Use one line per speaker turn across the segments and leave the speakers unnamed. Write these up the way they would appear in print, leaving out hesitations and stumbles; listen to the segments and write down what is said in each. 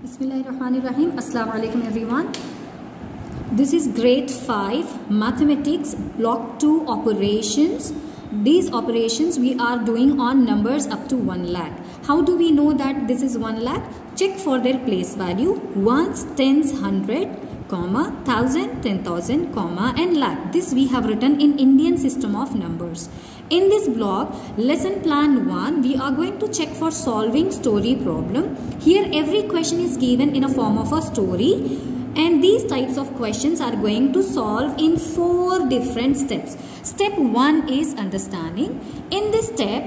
Bismillahirrahmanirrahim. Assalamu alaikum everyone. This is grade 5 mathematics block 2 operations. These operations we are doing on numbers up to 1 lakh. How do we know that this is 1 lakh? Check for their place value: ones, tens, 100, comma, 1000, 10,000, comma, and lakh. This we have written in Indian system of numbers. In this block, lesson plan 1, we are going to check for solving story problem. Here every question is given in a form of a story, and these types of questions are going to solve in 4 different steps. Step 1 is understanding. In this step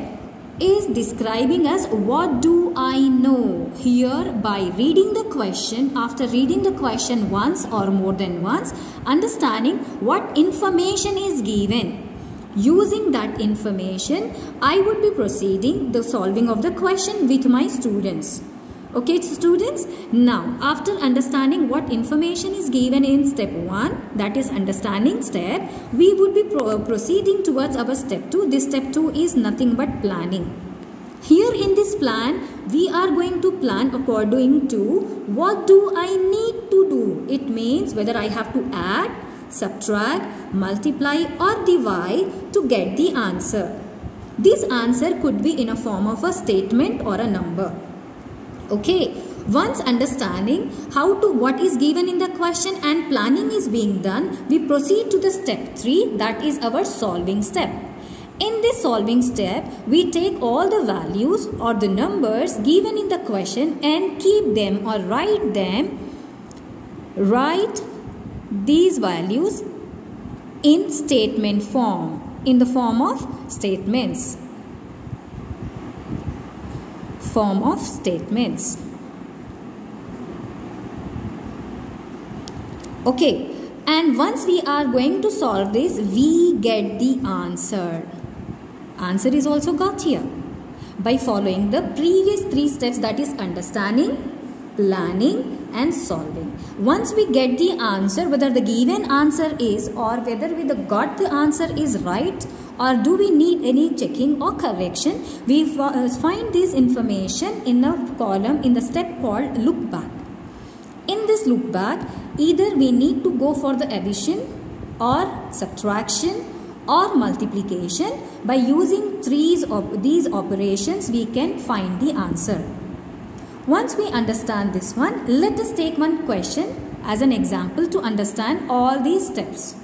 is describing us what do I know. Here by reading the question, after reading the question once or more than once, understanding what information is given. Using that information, I would be proceeding the solving of the question with my students. Okay students, now after understanding what information is given in step 1, that is understanding step, we would be proceeding towards our step 2. This step 2 is nothing but planning. Here in this plan, we are going to plan according to what do I need to do. It means whether I have to add, subtract, multiply or divide to get the answer. This answer could be in a form of a statement or a number. Okay, once understanding what is given in the question and planning is being done, we proceed to the step 3, that is our solving step. In this solving step, we take all the values or the numbers given in the question and keep them or write these values in statement form, in the form of statements. Okay, and once we are going to solve this, we get the answer. Answer is also got here by following the previous 3 steps, that is understanding, planning and solving. Once we get the answer, whether the given answer is or whether we got the answer is right or do we need any checking or correction, we find this information in a column in the step called look back. In this look back, either we need to go for the addition or subtraction or multiplication. By using these operations, we can find the answer. Once we understand this one, let us take one question as an example to understand all these steps.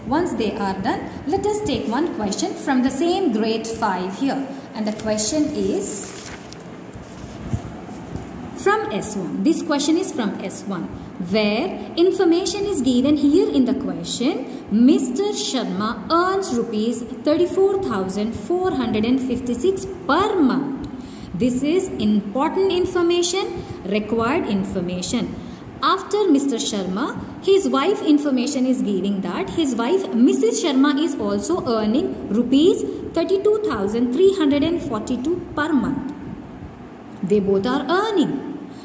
Once they are done, let us take one question from the same grade 5 here. And the question is from S1. This question is from S1, where information is given here in the question. Mr. Sharma earns rupees 34,456 per month. This is important information, required information. After Mr. Sharma, his wife information is giving that his wife Mrs. Sharma is also earning rupees 32,342 per month. They both are earning.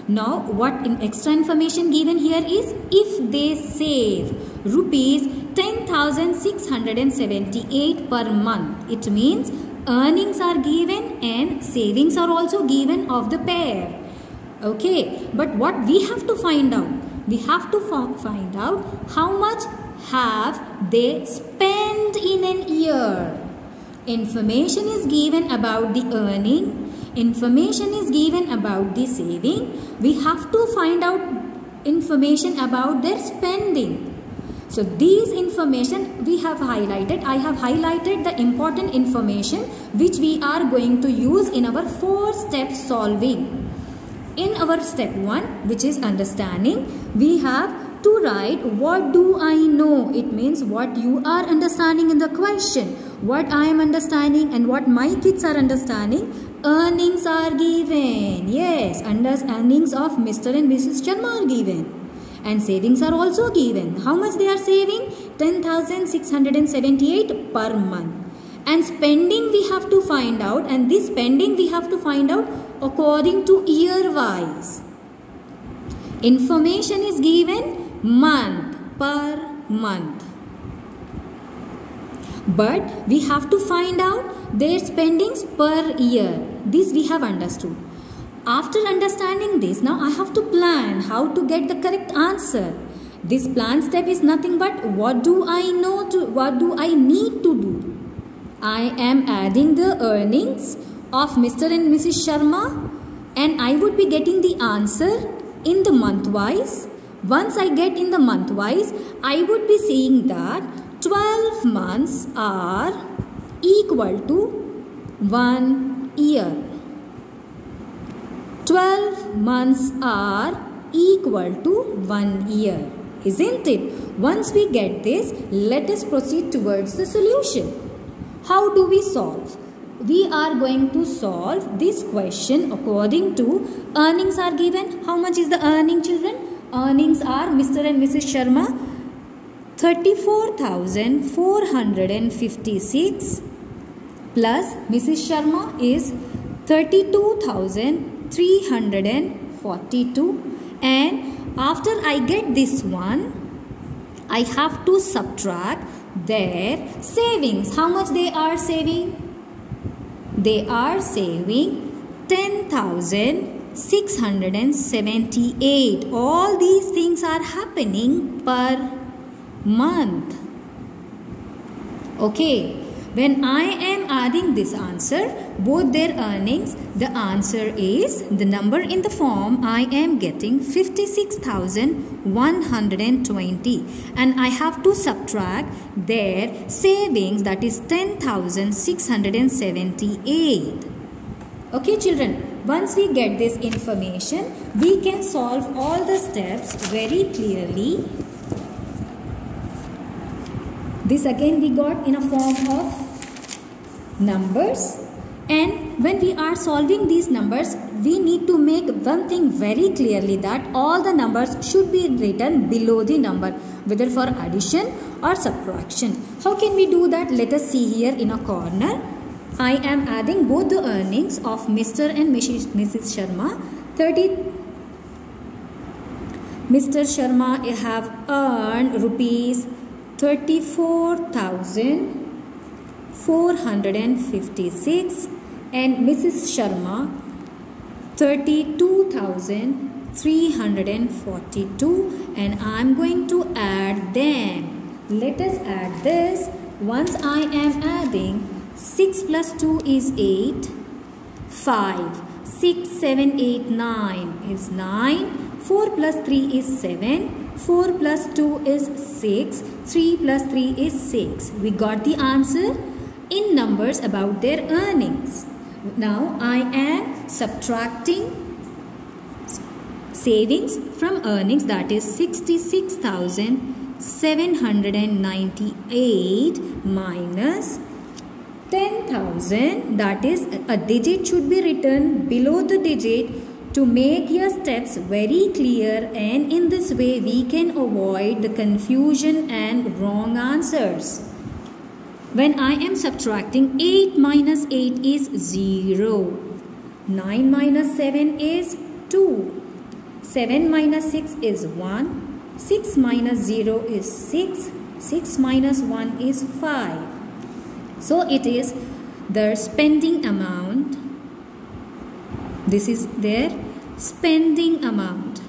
Now what extra information given here is if they save rupees 10,678 per month. It means earnings are given and savings are also given of the pair. Okay, but what we have to find out? We have to find out how much have they spent in an year. Information is given about the earning. Information is given about the saving. We have to find out information about their spending. So these information we have highlighted. I have highlighted the important information which we are going to use in our 4-step solving. In our step 1, which is understanding, we have to write what do I know. It means what you are understanding in the question, what I am understanding and what my kids are understanding. Earnings are given. Yes, earnings of Mr. and Mrs. Sharma are given. And savings are also given. How much they are saving? 10,678 per month. And spending we have to find out, and this spending we have to find out according to year wise. Information is given month per month. But we have to find out their spendings per year. This we have understood. After understanding this, now I have to plan how to get the correct answer. This plan step is nothing but what do I need to do? I am adding the earnings of Mr. and Mrs. Sharma, and I would be getting the answer in the month wise. Once I get in the month wise, I would be seeing that 12 months are equal to 1 year. 12 months are equal to 1 year, isn't it? Once we get this, let us proceed towards the solution. How do we solve? We are going to solve this question according to earnings are given. How much is the earning, children? Earnings are Mr. and Mrs. Sharma 34,456 plus Mrs. Sharma is 32,342, and after I get this one, I have to subtract their savings. How much they are saving? They are saving 10,678. All these things are happening per month. Okay, when I am adding this answer, both their earnings, the answer is the number in the form I am getting 56,120, and I have to subtract their savings, that is 10,678. Okay children, once we get this information, we can solve all the steps very clearly. This again we got in a form of numbers, and when we are solving these numbers, we need to make one thing very clearly, that all the numbers should be written below the number, whether for addition or subtraction. How can we do that? Let us see here in a corner. I am adding both the earnings of Mr. and Mrs. Sharma. Mr. Sharma have earned rupees 34,456 and Mrs. Sharma 32,342, and I am going to add them. Let us add this. Once I am adding, 6 plus 2 is 8, 5, 6, 7, 8, 9 is 9, 4 plus 3 is 7, 4 plus 2 is 6, 3 plus 3 is 6. We got the answer in numbers about their earnings. Now I am subtracting savings from earnings, that is 66,798 minus 10,000, that is a digit should be written below the digit to make your steps very clear, and in this way we can avoid the confusion and wrong answers. When I am subtracting, 8 minus 8 is 0, 9 minus 7 is 2, 7 minus 6 is 1, 6 minus 0 is 6, 6 minus 1 is 5. So it is their spending amount. This is their spending amount.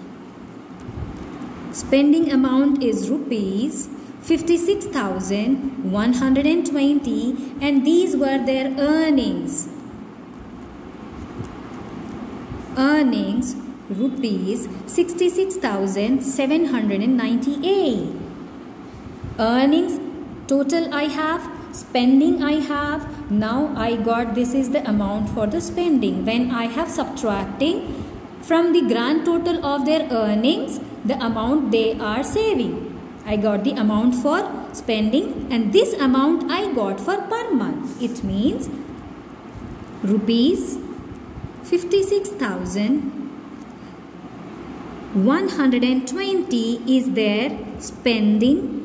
Spending amount is rupees 56,120, and these were their earnings. Earnings rupees 66,798. Earnings total I have, spending I have. Now I got this is the amount for the spending. When I have subtracting from the grand total of their earnings, the amount they are saving, I got the amount for spending, and this amount I got for per month. It means rupees 56,120 is their spending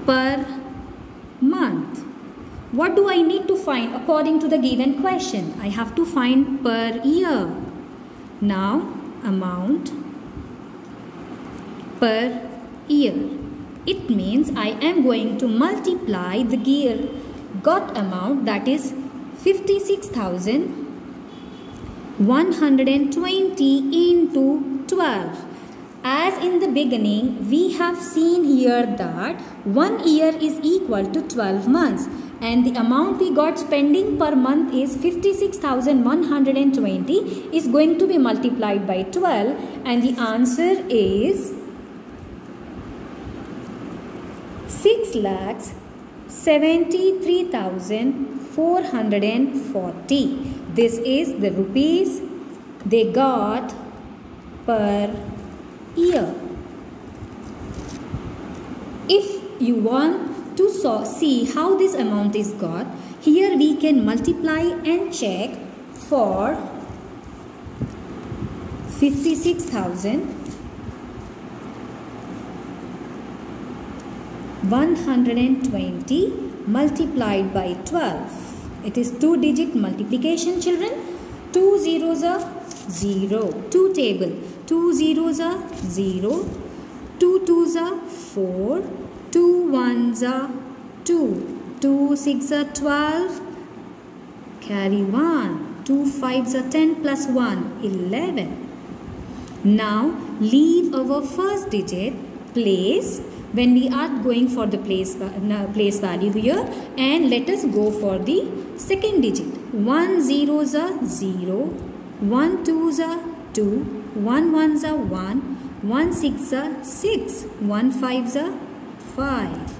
per month. What do I need to find according to the given question? I have to find per year. Now amount per year. It means I am going to multiply the got amount, that is 56,000 120 into 12. As in the beginning, we have seen here that 1 year is equal to 12 months. And the amount we got spending per month is 56,120 is going to be multiplied by 12. And the answer is 6,73,440. This is the rupees they got per year. If you want to see how this amount is got, here we can multiply and check for 56,120 multiplied by 12. It is 2-digit multiplication, children. 2 zeros are 0. 2 table. 2 zeros are 0. 2 twos are 4. 2 ones are 2. 2 6 are 12. Carry 1. 2 5s are 10 plus 1, 11. Now leave our first digit place when we are going for the place value here, and let us go for the second digit. 1 zeros are 0. 1 twos are 2. 1 ones are 1. 1 6 are 6. 1 5s are 5.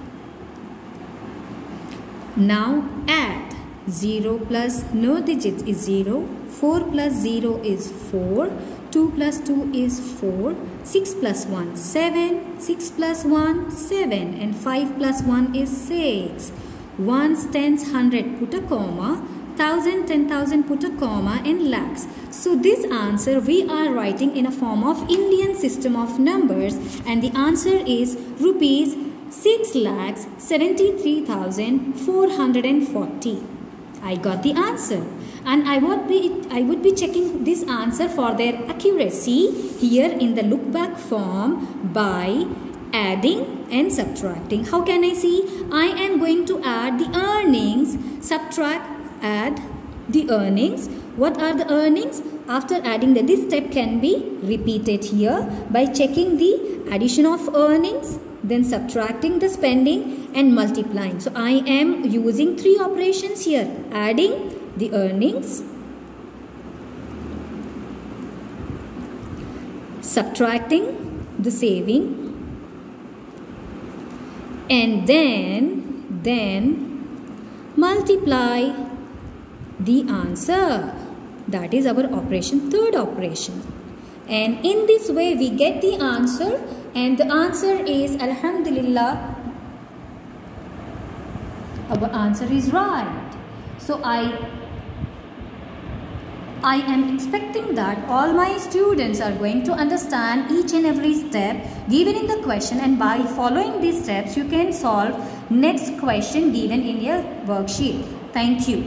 Now add. 0 plus no digits is 0. 4 plus 0 is 4. 2 plus 2 is 4. 6 plus 1 7. 6 plus 1 7. And 5 plus 1 is 6. Ones, tens, 100 put a comma. 1000, 10,000 put a comma, and lakhs. So this answer we are writing in a form of Indian system of numbers, and the answer is rupees 6,73,440. I got the answer, and I would be checking this answer for their accuracy here in the look back form by adding and subtracting. How can I see? I am going to add the earnings, add the earnings. What are the earnings? After adding this step can be repeated here by checking the addition of earnings, then subtracting the spending and multiplying. So I am using 3 operations here: adding the earnings, subtracting the saving, and then multiply the answer. That is our operation, third operation. And in this way we get the answer, and the answer is Alhamdulillah, our answer is right. So I am expecting that all my students are going to understand each and every step given in the question, and by following these steps you can solve next question given in your worksheet. Thank you.